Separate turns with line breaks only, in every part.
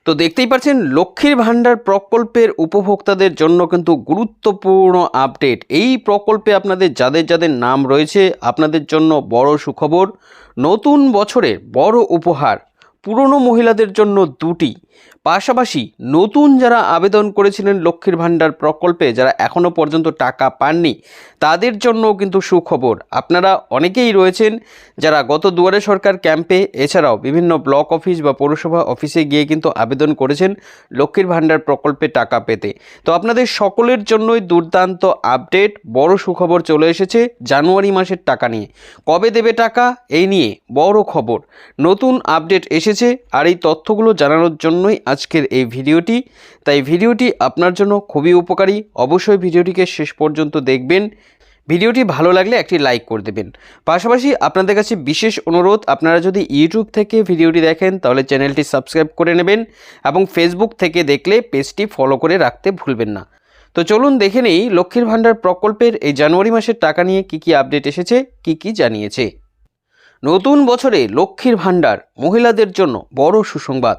তো দেখতেই পাচ্ছেন লক্ষ্মীর ভাণ্ডার প্রকল্পের উপভোক্তাদের জন্য কিন্তু গুরুত্বপূর্ণ আপডেট। এই প্রকল্পে আপনাদের যাদের যাদের নাম রয়েছে আপনাদের জন্য বড় সুখবর, নতুন বছরের বড় উপহার, পুরনো মহিলাদের জন্য দুটি, পাশাপাশি নতুন যারা আবেদন করেছিলেন লক্ষ্মীর ভাণ্ডার প্রকল্পে যারা এখনও পর্যন্ত টাকা পাননি তাদের জন্য কিন্তু সুখবর। আপনারা অনেকেই রয়েছেন যারা গত দুয়ারে সরকার ক্যাম্পে এছাড়াও বিভিন্ন ব্লক অফিস বা পৌরসভা অফিসে গিয়ে কিন্তু আবেদন করেছেন লক্ষ্মীর ভাণ্ডার প্রকল্পে টাকা পেতে। তো আপনাদের সকলের জন্যই দুর্দান্ত আপডেট, বড় সুখবর চলে এসেছে জানুয়ারি মাসের টাকা নিয়ে। কবে দেবে টাকা এই নিয়ে বড় খবর, নতুন আপডেট এসেছে। আর এই তথ্যগুলো জানানোর জন্যই আজকের এই ভিডিওটি। তাই ভিডিওটি আপনার জন্য খুবই উপকারী, অবশ্যই ভিডিওটিকে শেষ পর্যন্ত দেখবেন। ভিডিওটি ভালো লাগলে একটি লাইক করে দেবেন। পাশাপাশি আপনাদের কাছে বিশেষ অনুরোধ, আপনারা যদি ইউটিউব থেকে ভিডিওটি দেখেন তাহলে চ্যানেলটি সাবস্ক্রাইব করে নেবেন এবং ফেসবুক থেকে দেখলে পেজটি ফলো করে রাখতে ভুলবেন না। তো চলুন দেখে নেই লক্ষ্মীর ভাণ্ডার প্রকল্পের এই জানুয়ারি মাসের টাকা নিয়ে কী আপডেট এসেছে, কী জানিয়েছে। নতুন বছরে লক্ষ্মীর ভাণ্ডার মহিলাদের জন্য বড় সুসংবাদ,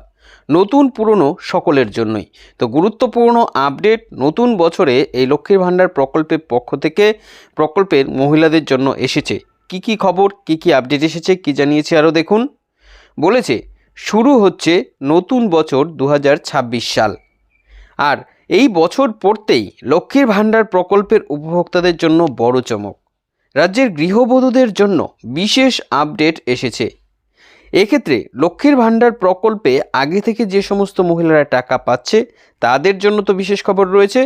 নতুন পুরনো সকলের জন্যই। তো গুরুত্বপূর্ণ আপডেট নতুন বছরে এই লক্ষ্মীর ভাণ্ডার প্রকল্পের পক্ষ থেকে প্রকল্পের মহিলাদের জন্য এসেছে। কি খবর, কি আপডেট এসেছে, কি জানিয়েছে আরও দেখুন। বলেছে শুরু হচ্ছে নতুন বছর 2026 সাল। আর এই বছর পড়তেই লক্ষ্মীর ভাণ্ডার প্রকল্পের উপভোক্তাদের জন্য বড় চমক। রাজ্যের গৃহবধূদের জন্য বিশেষ আপডেট এসেছে। এক্ষেত্রে লক্ষ্মীর ভাণ্ডার প্রকল্পে আগে থেকে যে সমস্ত মহিলারা টাকা পাচ্ছে তাদের জন্য তো বিশেষ খবর রয়েছে।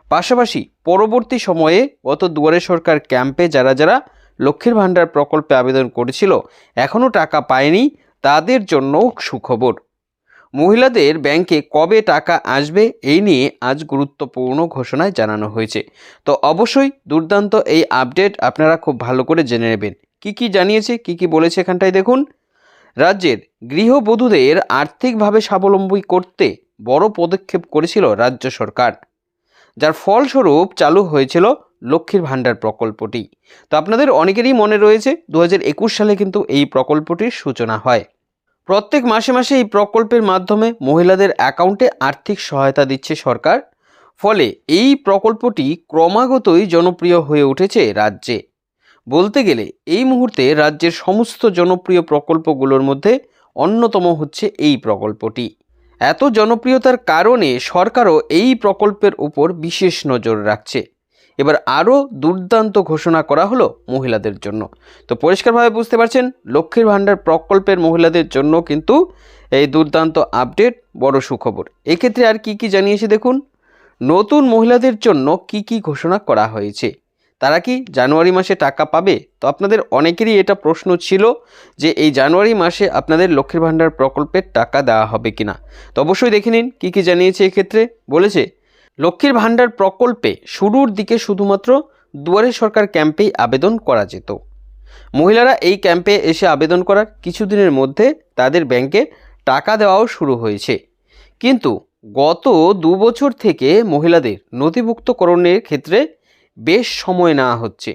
পাশাপাশি পরবর্তী সময়ে গত দুয়ারে সরকার ক্যাম্পে যারা যারা লক্ষ্মীর ভাণ্ডার প্রকল্পে আবেদন করেছিল এখনও টাকা পায়নি তাদের জন্যও সুখবর। মহিলাদের ব্যাংকে কবে টাকা আসবে এই নিয়ে আজ গুরুত্বপূর্ণ ঘোষণায় জানানো হয়েছে। তো অবশ্যই দুর্দান্ত এই আপডেট আপনারা খুব ভালো করে জেনে নেবেন। কি জানিয়েছে, কি বলেছে এখানটায় দেখুন। রাজ্যের গৃহবধূদের আর্থিকভাবে স্বাবলম্বী করতে বড় পদক্ষেপ করেছিল রাজ্য সরকার, যার ফলস্বরূপ চালু হয়েছিল লক্ষ্মীর ভাণ্ডার প্রকল্পটি। তো আপনাদের অনেকেরই মনে রয়েছে 2021 সালে কিন্তু এই প্রকল্পটির সূচনা হয়। প্রত্যেক মাসে মাসে এই প্রকল্পের মাধ্যমে মহিলাদের অ্যাকাউন্টে আর্থিক সহায়তা দিচ্ছে সরকার। ফলে এই প্রকল্পটি ক্রমাগতই জনপ্রিয় হয়ে উঠেছে রাজ্যে। বলতে গেলে এই মুহূর্তে রাজ্যের সমস্ত জনপ্রিয় প্রকল্পগুলোর মধ্যে অন্যতম হচ্ছে এই প্রকল্পটি। এত জনপ্রিয়তার কারণে সরকারও এই প্রকল্পের উপর বিশেষ নজর রাখছে। এবার আরও দুর্দান্ত ঘোষণা করা হলো মহিলাদের জন্য। তো পরিষ্কারভাবে বুঝতে পারছেন লক্ষ্মীর ভাণ্ডার প্রকল্পের মহিলাদের জন্য কিন্তু এই দুর্দান্ত আপডেট, বড় সুখবর। এক্ষেত্রে আর কি জানিয়েছে দেখুন। নতুন মহিলাদের জন্য কি ঘোষণা করা হয়েছে। তারা কি জানুয়ারি মাসে টাকা পাবে? তো আপনাদের অনেকেরই এটা প্রশ্ন ছিল যে এই জানুয়ারি মাসে আপনাদের লক্ষ্মীর ভাণ্ডার প্রকল্পের টাকা দেওয়া হবে কিনা। তো অবশ্যই দেখে নিন কি জানিয়েছে। এক্ষেত্রে বলেছে লক্ষ্মীর ভাণ্ডার প্রকল্পে শুরুর দিকে শুধুমাত্র দুয়ারে সরকার ক্যাম্পেই আবেদন করা যেত। মহিলারা এই ক্যাম্পে এসে আবেদন করার কিছুদিনের মধ্যে তাদের ব্যাংকে টাকা দেওয়াও শুরু হয়েছে। কিন্তু গত 2 বছর থেকে মহিলাদের নথিভুক্তকরণের ক্ষেত্রে বেশ সময় নেওয়া হচ্ছে।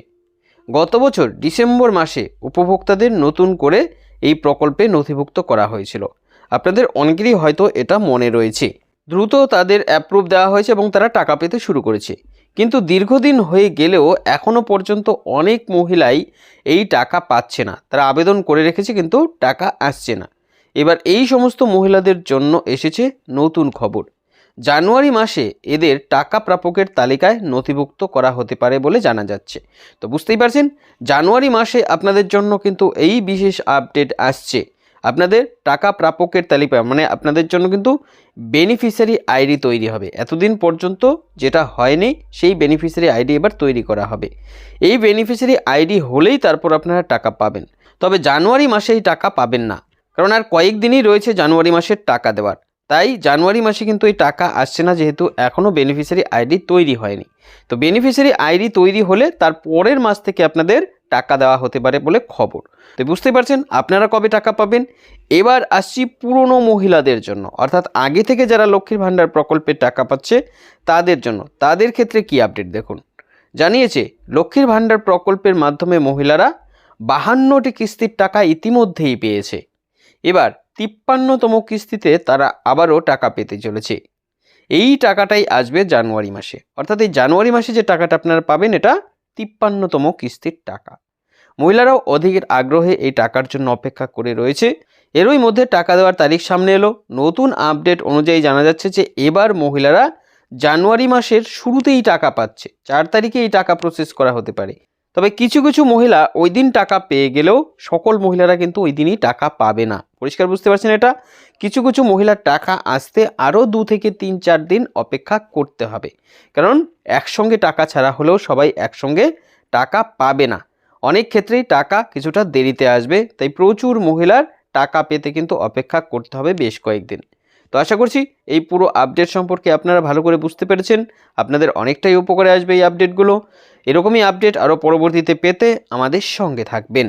গত বছর ডিসেম্বর মাসে উপভোক্তাদের নতুন করে এই প্রকল্পে নথিভুক্ত করা হয়েছিল। আপনাদের অনেকেরই হয়তো এটা মনে রয়েছে। দ্রুত তাদের অ্যাপ্রুভ দেওয়া হয়েছে এবং তারা টাকা পেতে শুরু করেছে। কিন্তু দীর্ঘদিন হয়ে গেলেও এখনও পর্যন্ত অনেক মহিলাই এই টাকা পাচ্ছে না। তারা আবেদন করে রেখেছে কিন্তু টাকা আসছে না। এবার এই সমস্ত মহিলাদের জন্য এসেছে নতুন খবর। জানুয়ারি মাসে এদের টাকা প্রাপকের তালিকায় নথিভুক্ত করা হতে পারে বলে জানা যাচ্ছে। তো বুঝতেই পারছেন জানুয়ারি মাসে আপনাদের জন্য কিন্তু এই বিশেষ আপডেট আসছে। আপনাদের টাকা প্রাপকের তালিকা মানে আপনাদের জন্য কিন্তু বেনিফিশিয়ারি আইডি তৈরি হবে। এতদিন পর্যন্ত যেটা হয়নি সেই বেনিফিশিয়ারি আইডি এবার তৈরি করা হবে। এই বেনিফিশিয়ারি আইডি হলেই তারপর আপনারা টাকা পাবেন। তবে জানুয়ারি মাসে এই টাকা পাবেন না, কারণ আর কয়েকদিনই রয়েছে জানুয়ারি মাসের টাকা দেওয়ার। তাই জানুয়ারি মাসে কিন্তু এই টাকা আসছে না, যেহেতু এখনও বেনিফিশিয়ারি আইডি তৈরি হয়নি। তো বেনিফিশিয়ারি আইডি তৈরি হলে তার পরের মাস থেকে আপনাদের টাকা দেওয়া হতে পারে বলে খবর। তো বুঝতে পারছেন আপনারা কবে টাকা পাবেন। এবার আসছি পুরনো মহিলাদের জন্য, অর্থাৎ আগে থেকে যারা লক্ষ্মীর ভাণ্ডার প্রকল্পের টাকা পাচ্ছে তাদের জন্য। তাদের ক্ষেত্রে কি আপডেট দেখুন। জানিয়েছে লক্ষ্মীর ভাণ্ডার প্রকল্পের মাধ্যমে মহিলারা 52টি কিস্তির টাকা ইতিমধ্যেই পেয়েছে। এবার 53তম কিস্তিতে তারা আবারও টাকা পেতে চলেছে। এই টাকাটাই আসবে জানুয়ারি মাসে, অর্থাৎ এই জানুয়ারি মাসে যে টাকাটা আপনারা পাবেন এটা 53তম কিস্তির টাকা। মহিলারাও অধীর আগ্রহে এই টাকার জন্য অপেক্ষা করে রয়েছে। এরই মধ্যে টাকা দেওয়ার তারিখ সামনে এলো। নতুন আপডেট অনুযায়ী জানা যাচ্ছে যে এবার মহিলারা জানুয়ারি মাসের শুরুতেই টাকা পাচ্ছে, 4 তারিখে এই টাকা প্রসেস করা হতে পারে। তবে কিছু কিছু মহিলা ওই দিন টাকা পেয়ে গেলেও সকল মহিলারা কিন্তু ওই দিনই টাকা পাবে না। পরিষ্কার বুঝতে পারছেন এটা? কিছু কিছু মহিলার টাকা আসতে আরও 2 থেকে 3-4 দিন অপেক্ষা করতে হবে, কারণ একসঙ্গে টাকা ছাড়া হলেও সবাই একসঙ্গে টাকা পাবে না। অনেক ক্ষেত্রেই টাকা কিছুটা দেরিতে আসবে, তাই প্রচুর মহিলার টাকা পেতে কিন্তু অপেক্ষা করতে হবে বেশ কয়েকদিন। তো আশা করছি এই পুরো আপডেট সম্পর্কে আপনারা ভালো করে বুঝতে পেরেছেন। আপনাদের অনেকটাই উপকারে আসবে এই আপডেটগুলো। এরকমই আপডেট আরও পরবর্তীতে পেতে আমাদের সঙ্গে থাকবেন।